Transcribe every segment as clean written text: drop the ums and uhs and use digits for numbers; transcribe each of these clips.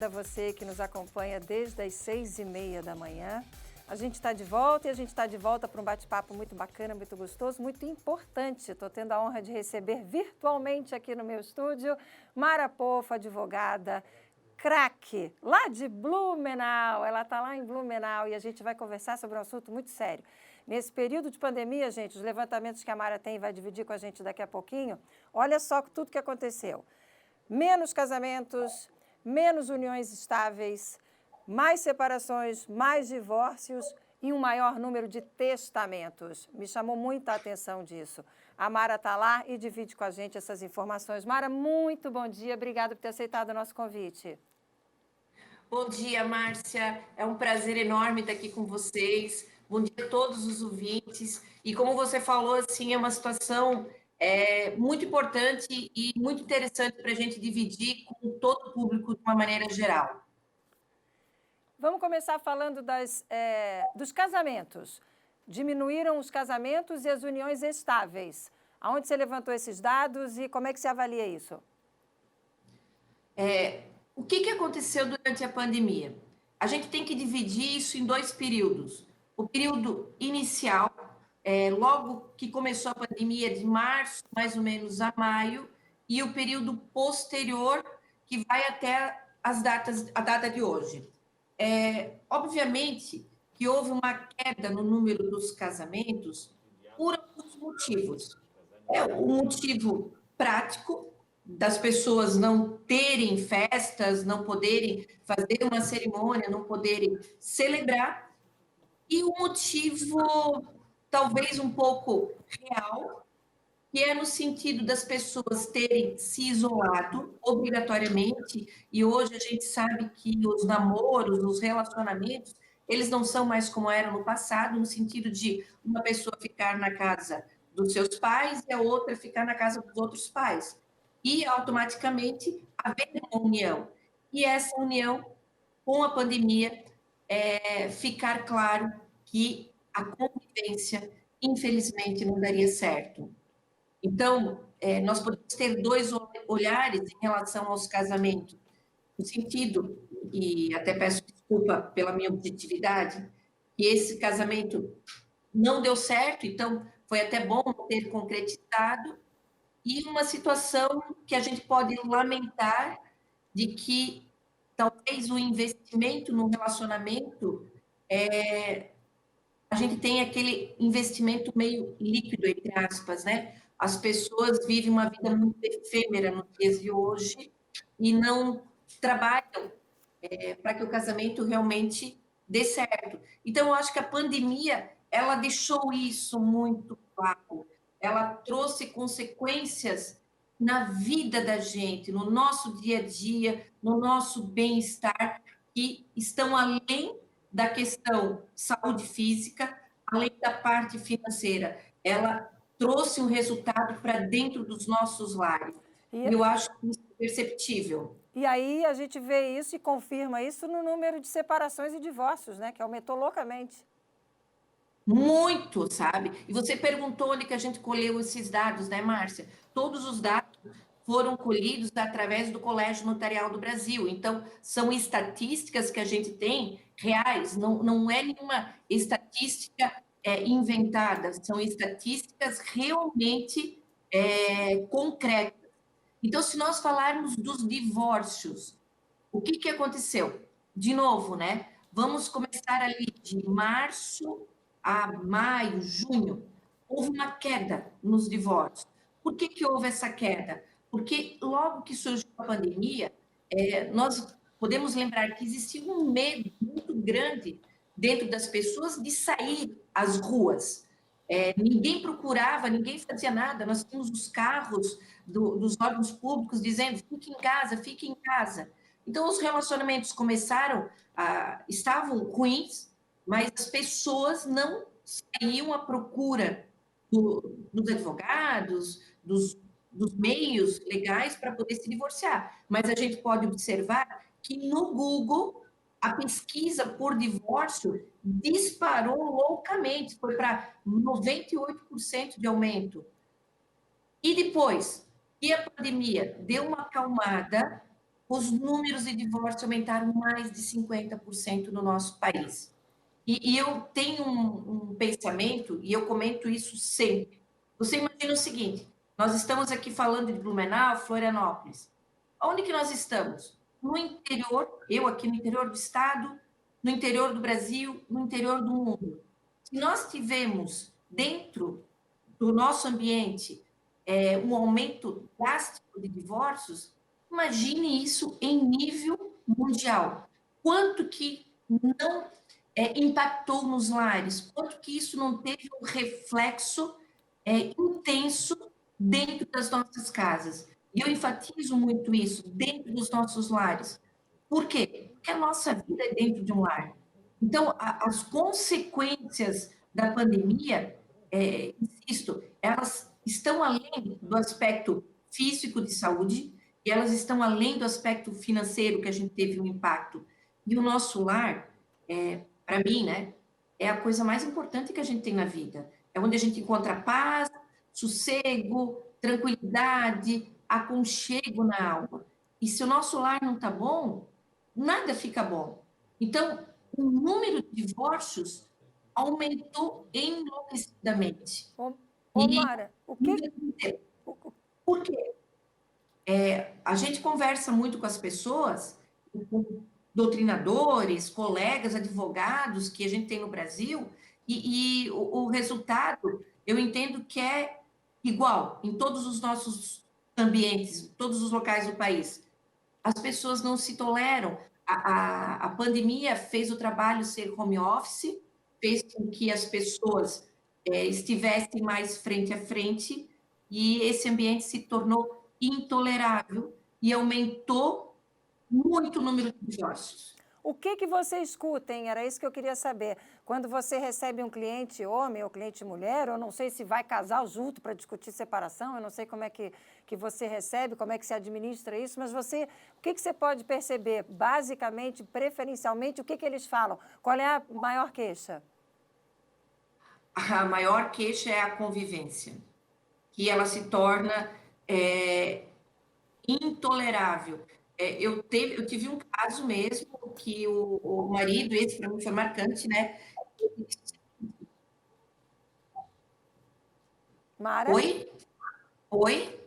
A você que nos acompanha desde as 6h30 da manhã. A gente está de volta e a gente está de volta para um bate-papo muito bacana, muito gostoso, muito importante. Estou tendo a honra de receber virtualmente aqui no meu estúdio Mara Poffo, advogada, craque, lá de Blumenau. Ela está lá em Blumenau e a gente vai conversar sobre um assunto muito sério. Nesse período de pandemia, gente, os levantamentos que a Mara tem e vai dividir com a gente daqui a pouquinho, olha só tudo que aconteceu. Menos casamentos, menos uniões estáveis, mais separações, mais divórcios e um maior número de testamentos. Me chamou muita atenção disso. A Mara está lá e divide com a gente essas informações. Mara, muito bom dia. Obrigada por ter aceitado o nosso convite. Bom dia, Márcia. É um prazer enorme estar aqui com vocês. Bom dia a todos os ouvintes. E como você falou, assim, é uma situação muito importante e muito interessante para a gente dividir com todo o público de uma maneira geral. Vamos começar falando dos casamentos. Diminuíram os casamentos e as uniões estáveis. Aonde você levantou esses dados e como é que você avalia isso? O que aconteceu durante a pandemia? A gente tem que dividir isso em dois períodos. O período inicial, logo que começou a pandemia, de março mais ou menos a maio, e o período posterior, que vai até a data de hoje. Obviamente que houve uma queda no número dos casamentos por alguns motivos. O motivo prático das pessoas não terem festas, não poderem fazer uma cerimônia, não poderem celebrar, e o motivo talvez um pouco real, que é no sentido das pessoas terem se isolado obrigatoriamente, e hoje a gente sabe que os namoros, os relacionamentos, eles não são mais como eram no passado, no sentido de uma pessoa ficar na casa dos seus pais e a outra ficar na casa dos outros pais. E automaticamente haver uma união. E essa união, com a pandemia, ficar claro que a convivência, infelizmente, não daria certo. Então, nós podemos ter dois olhares em relação aos casamentos, no sentido, e até peço desculpa pela minha objetividade, que esse casamento não deu certo, então foi até bom ter concretizado, e uma situação que a gente pode lamentar de que talvez o investimento no relacionamento, a gente tem aquele investimento meio líquido, entre aspas, né? As pessoas vivem uma vida muito efêmera nos dias de hoje e não trabalham para que o casamento realmente dê certo. Então, eu acho que a pandemia, ela deixou isso muito claro. Ela trouxe consequências na vida da gente, no nosso dia a dia, no nosso bem-estar, que estão além da questão saúde física, além da parte financeira. Ela trouxe um resultado para dentro dos nossos lares. E eu acho que isso é perceptível. E aí a gente vê isso e confirma isso no número de separações e divórcios, né? Que aumentou loucamente. Muito, sabe? E você perguntou onde que a gente colheu esses dados, né, Márcia? Todos os dados foram colhidos através do Colégio Notarial do Brasil. Então, são estatísticas que a gente tem reais, não é nenhuma estatística inventada, são estatísticas realmente concretas. Então, se nós falarmos dos divórcios, o que aconteceu? De novo, né? Vamos começar ali de março a maio, junho. Houve uma queda nos divórcios. Por que houve essa queda? Porque logo que surgiu a pandemia, nós podemos lembrar que existia um medo muito grande dentro das pessoas de sair às ruas. Ninguém procurava, ninguém fazia nada. Nós tínhamos os carros dos órgãos públicos dizendo: fique em casa, fique em casa. Então, os relacionamentos estavam ruins, mas as pessoas não saíam à procura dos advogados, dos meios legais para poder se divorciar. Mas a gente pode observar que no Google a pesquisa por divórcio disparou loucamente, foi para 98% de aumento. E depois que a pandemia deu uma acalmada, os números de divórcio aumentaram mais de 50% no nosso país. E eu tenho um pensamento, e eu comento isso sempre. Você imagina o seguinte: nós estamos aqui falando de Blumenau, Florianópolis. Onde que nós estamos? No interior, eu aqui no interior do estado, no interior do Brasil, no interior do mundo. Se nós tivemos dentro do nosso ambiente um aumento drástico de divórcios, imagine isso em nível mundial. Quanto que não impactou nos lares, quanto que isso não teve um reflexo intenso dentro das nossas casas. E eu enfatizo muito isso, dentro dos nossos lares. Por quê? Porque a nossa vida é dentro de um lar. Então, as consequências da pandemia, insisto, elas estão além do aspecto físico de saúde, e elas estão além do aspecto financeiro, que a gente teve um impacto. E o nosso lar, para mim, né, é a coisa mais importante que a gente tem na vida. É onde a gente encontra paz, sossego, tranquilidade, aconchego na alma. E se o nosso lar não está bom, nada fica bom. Então, o número de divórcios aumentou enlouquecidamente. E Mara, o que... por quê? A gente conversa muito com as pessoas, com doutrinadores, colegas, advogados que a gente tem no Brasil, e o resultado eu entendo que é igual em todos os nossos ambientes, todos os locais do país. As pessoas não se toleram. A pandemia fez o trabalho ser home office, fez com que as pessoas estivessem mais frente a frente, e esse ambiente se tornou intolerável e aumentou muito o número de divórcios. O que você escuta, hein? Era isso que eu queria saber. Quando você recebe um cliente homem ou cliente mulher, eu não sei se vai casar junto para discutir separação, eu não sei como é que você recebe, como é que se administra isso, mas você, o que você pode perceber, basicamente, preferencialmente, o que eles falam? Qual é a maior queixa? A maior queixa é a convivência, que ela se torna intolerável. Eu tive um caso mesmo que o marido, esse para mim foi marcante, né? Mara? Oi? Oi?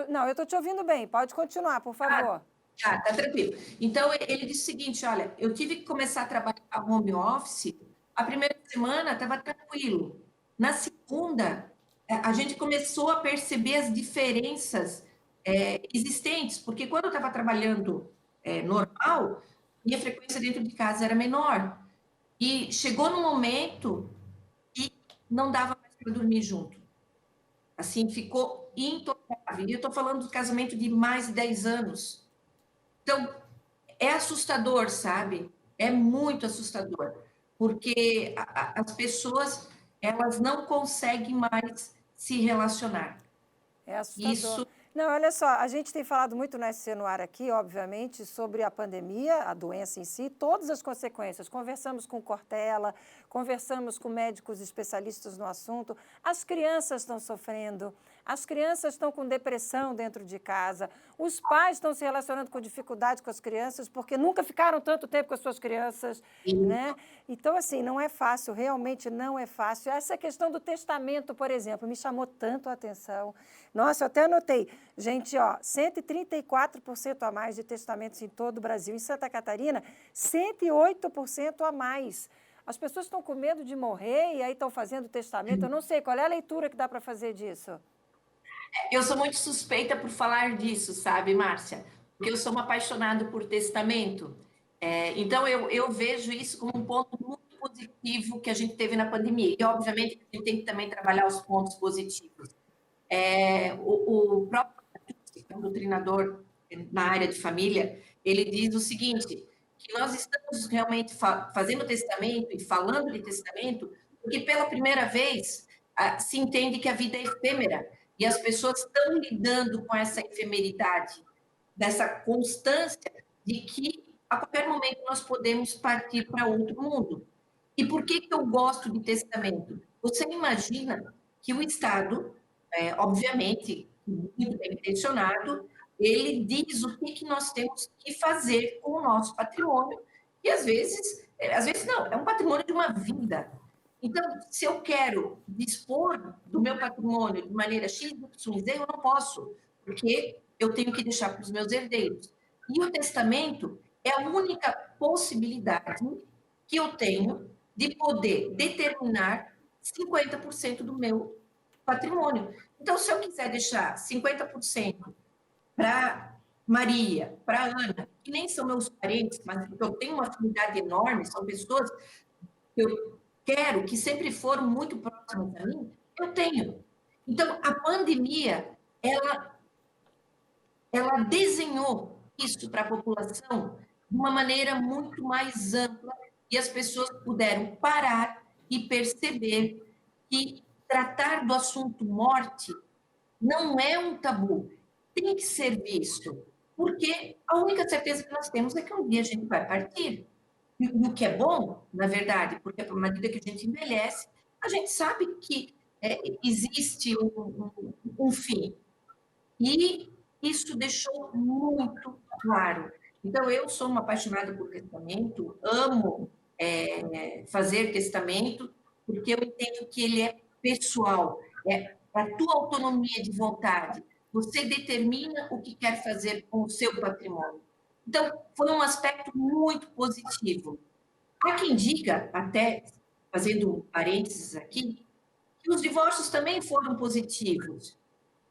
Não, eu estou te ouvindo bem. Pode continuar, por favor. Tá tranquilo. Então, ele disse o seguinte, olha, eu tive que começar a trabalhar home office, a primeira semana estava tranquilo. Na segunda, a gente começou a perceber as diferenças existentes, porque quando eu estava trabalhando normal, minha frequência dentro de casa era menor. E chegou num momento que não dava mais para dormir junto. Assim, ficou intolerável. E eu estou falando do casamento de mais de 10 anos. Então, é assustador, sabe? É muito assustador, porque as pessoas, elas não conseguem mais se relacionar. É assustador. Isso. Não, olha só, a gente tem falado muito no SC no ar aqui, obviamente, sobre a pandemia, a doença em si, todas as consequências. Conversamos com Cortella, conversamos com médicos especialistas no assunto. As crianças estão sofrendo, as crianças estão com depressão dentro de casa, os pais estão se relacionando com dificuldade com as crianças porque nunca ficaram tanto tempo com as suas crianças, né? Então, assim, não é fácil, realmente não é fácil. Essa questão do testamento, por exemplo, me chamou tanto a atenção. Nossa, eu até anotei. Gente, ó, 134% a mais de testamentos em todo o Brasil. Em Santa Catarina, 108% a mais. As pessoas estão com medo de morrer e aí estão fazendo testamento. Eu não sei, qual é a leitura que dá para fazer disso? Eu sou muito suspeita por falar disso, sabe, Márcia? Porque eu sou uma apaixonada por testamento. Então, eu vejo isso como um ponto muito positivo que a gente teve na pandemia. E, obviamente, a gente tem que também trabalhar os pontos positivos. O próprio doutrinador na área de família, ele diz o seguinte, que nós estamos realmente fazendo testamento e falando de testamento, porque pela primeira vez se entende que a vida é efêmera e as pessoas estão lidando com essa efemeridade, dessa constância de que a qualquer momento nós podemos partir para outro mundo. E por que eu gosto de testamento? Você imagina que o Estado, obviamente, muito bem intencionado, ele diz o que nós temos que fazer com o nosso patrimônio, e às vezes não, é um patrimônio de uma vida. Então, se eu quero dispor do meu patrimônio de maneira X, Y, Z, eu não posso, porque eu tenho que deixar para os meus herdeiros. E o testamento é a única possibilidade que eu tenho de poder determinar 50% do meu patrimônio. Então, se eu quiser deixar 50% para Maria, para Ana, que nem são meus parentes, mas eu tenho uma afinidade enorme, são pessoas que eu quero, que sempre foram muito próximas a mim, eu tenho. Então, a pandemia, ela desenhou isso para a população de uma maneira muito mais ampla e as pessoas puderam parar e perceber que tratar do assunto morte não é um tabu, tem que ser visto, porque a única certeza que nós temos é que um dia a gente vai partir. E o que é bom, na verdade, porque à medida que a gente envelhece, a gente sabe que existe um fim. E isso deixou muito claro. Então, eu sou uma apaixonada por testamento, amo fazer testamento, porque eu entendo que ele é pessoal, é a tua autonomia de vontade. Você determina o que quer fazer com o seu patrimônio. Então, foi um aspecto muito positivo. Há quem diga, até fazendo um parênteses aqui, que os divórcios também foram positivos,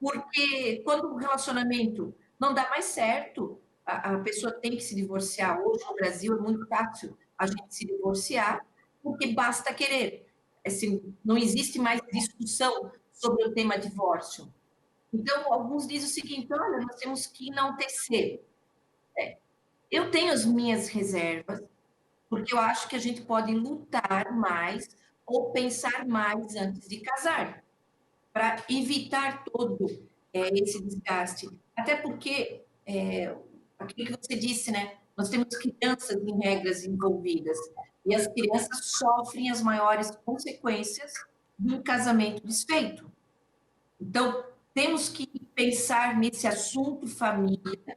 porque quando o relacionamento não dá mais certo, a pessoa tem que se divorciar. Hoje no Brasil é muito fácil a gente se divorciar, porque basta querer. Assim, não existe mais discussão sobre o tema divórcio. Então, alguns dizem o seguinte: olha, nós temos que enaltecer. Eu tenho as minhas reservas, porque eu acho que a gente pode lutar mais ou pensar mais antes de casar, para evitar todo esse desgaste. Até porque, aquilo que você disse, né? Nós temos crianças em regras envolvidas, e as crianças sofrem as maiores consequências de um casamento desfeito. Então, temos que pensar nesse assunto família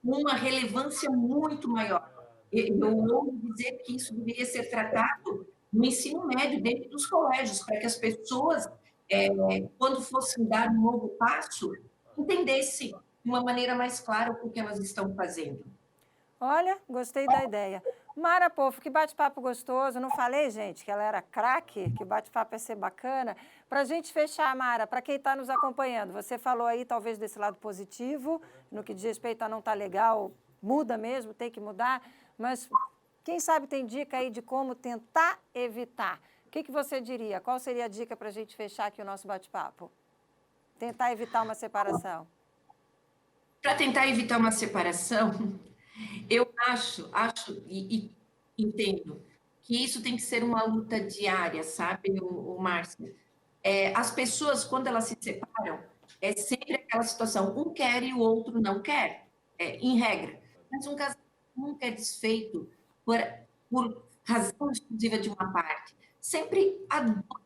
com uma relevância muito maior. Eu ouso dizer que isso deveria ser tratado no ensino médio, dentro dos colégios, para que as pessoas, quando fossem dar um novo passo, entendessem de uma maneira mais clara o que elas estão fazendo. Olha, gostei da ideia. Mara Povo, que bate-papo gostoso. Não falei, gente, que ela era craque, que o bate-papo ia ser bacana. Para a gente fechar, Mara, para quem está nos acompanhando, você falou aí talvez desse lado positivo, no que diz respeito a não estar legal, muda mesmo, tem que mudar, mas quem sabe tem dica aí de como tentar evitar. O que você diria? Qual seria a dica para a gente fechar aqui o nosso bate-papo? Tentar evitar uma separação. Para tentar evitar uma separação, eu acho e entendo que isso tem que ser uma luta diária, sabe, o Márcia? As pessoas, quando elas se separam, é sempre aquela situação, um quer e o outro não quer, em regra. Mas um casamento nunca é desfeito por razão exclusiva de uma parte. Sempre há dor.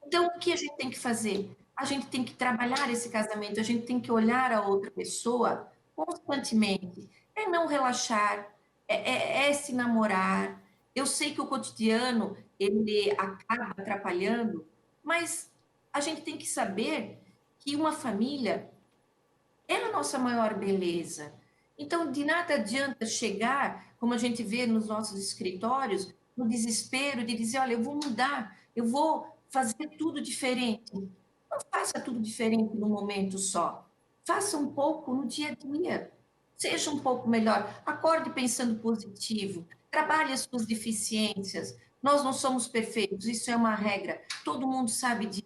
Então, o que a gente tem que fazer? A gente tem que trabalhar esse casamento, a gente tem que olhar a outra pessoa constantemente. É não relaxar, é se namorar. Eu sei que o cotidiano, ele acaba atrapalhando, mas a gente tem que saber que uma família é a nossa maior beleza. Então, de nada adianta chegar, como a gente vê nos nossos escritórios, no desespero de dizer, olha, eu vou mudar, eu vou fazer tudo diferente. Não faça tudo diferente num momento só. Faça um pouco no dia a dia. Seja um pouco melhor. Acorde pensando positivo. Trabalhe as suas deficiências. Nós não somos perfeitos, isso é uma regra. Todo mundo sabe disso.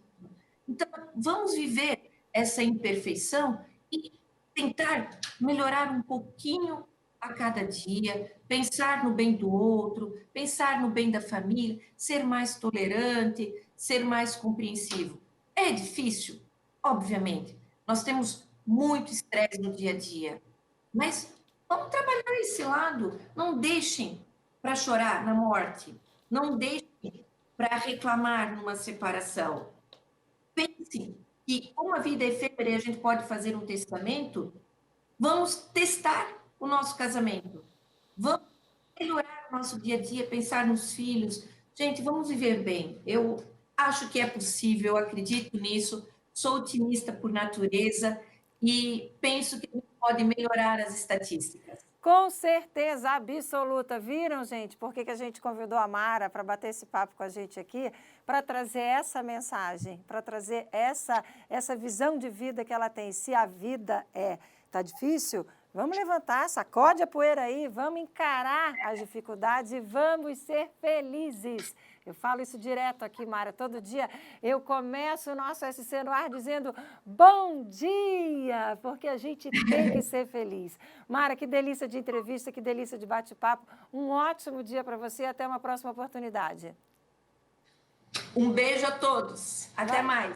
Então, vamos viver essa imperfeição e tentar melhorar um pouquinho a cada dia, pensar no bem do outro, pensar no bem da família, ser mais tolerante, ser mais compreensivo. É difícil? Obviamente. Nós temos muito estresse no dia a dia, mas vamos trabalhar esse lado. Não deixem para chorar na morte. Não deixem para reclamar numa separação. Pense que, como a vida é efêmera e a gente pode fazer um testamento, Vamos testar o nosso casamento. Vamos melhorar o nosso dia a dia, pensar nos filhos. Gente, vamos viver bem. Eu acho que é possível, acredito nisso, sou otimista por natureza e penso que a gente pode melhorar as estatísticas. Com certeza absoluta. Viram, gente, por que a gente convidou a Mara para bater esse papo com a gente aqui? Para trazer essa mensagem, para trazer essa visão de vida que ela tem. Se a vida tá difícil, vamos levantar, sacode a poeira aí, vamos encarar as dificuldades e vamos ser felizes. Eu falo isso direto aqui, Mara, todo dia eu começo o nosso SC no ar dizendo bom dia, porque a gente tem que ser feliz. Mara, que delícia de entrevista, que delícia de bate-papo. Um ótimo dia para você e até uma próxima oportunidade. Um beijo a todos. Até mais.